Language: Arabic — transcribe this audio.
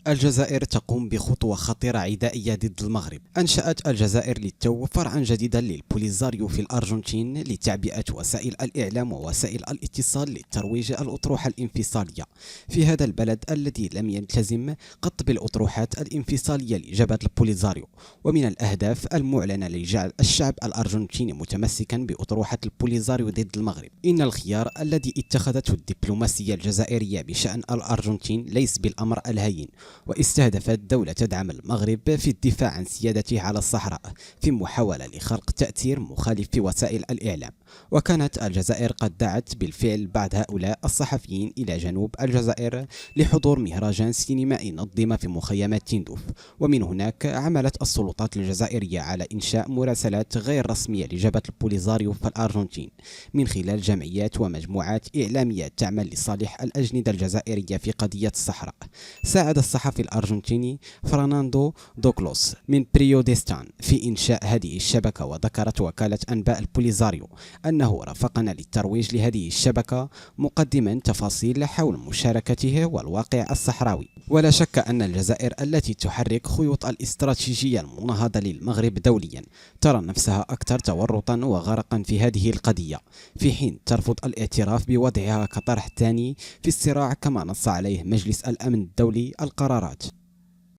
الجزائر تقوم بخطوة خطيرة عدائية ضد المغرب. أنشأت الجزائر للتو فرعا جديدا للبوليزاريو في الأرجنتين لتعبئة وسائل الإعلام ووسائل الاتصال للترويج الأطروحة الانفصالية في هذا البلد الذي لم يلتزم قط بالأطروحات الانفصالية لجبهة البوليزاريو. ومن الأهداف المعلنة لجعل الشعب الأرجنتيني متمسكا بأطروحة البوليزاريو ضد المغرب. إن الخيار الذي اتخذته الدبلوماسية الجزائرية بشأن الأرجنتين ليس بالأمر الهين، واستهدفت دولة تدعم المغرب في الدفاع عن سيادته على الصحراء في محاولة لخلق تأثير مخالف في وسائل الإعلام. وكانت الجزائر قد دعت بالفعل بعض هؤلاء الصحفيين إلى جنوب الجزائر لحضور مهرجان سينمائي نظم في مخيمات تندوف. ومن هناك عملت السلطات الجزائرية على إنشاء مراسلات غير رسمية لجبهة البوليزاريو في الأرجنتين من خلال جمعيات ومجموعات إعلامية تعمل لصالح الأجندة الجزائرية في قضية الصحراء. ساعد الصحفي الأرجنتيني فرناندو دوغلوس من بريوديستان في إنشاء هذه الشبكة. وذكرت وكالة أنباء البوليزاريو أنه رافقنا للترويج لهذه الشبكة مقدما تفاصيل حول مشاركته والواقع الصحراوي. ولا شك أن الجزائر التي تحرك خيوط الاستراتيجية المناهضة للمغرب دوليا ترى نفسها أكثر تورطا وغرقا في هذه القضية، في حين ترفض الاعتراف بوضعها كطرح ثاني في الصراع كما نص عليه مجلس الأمن الدولي القرارات.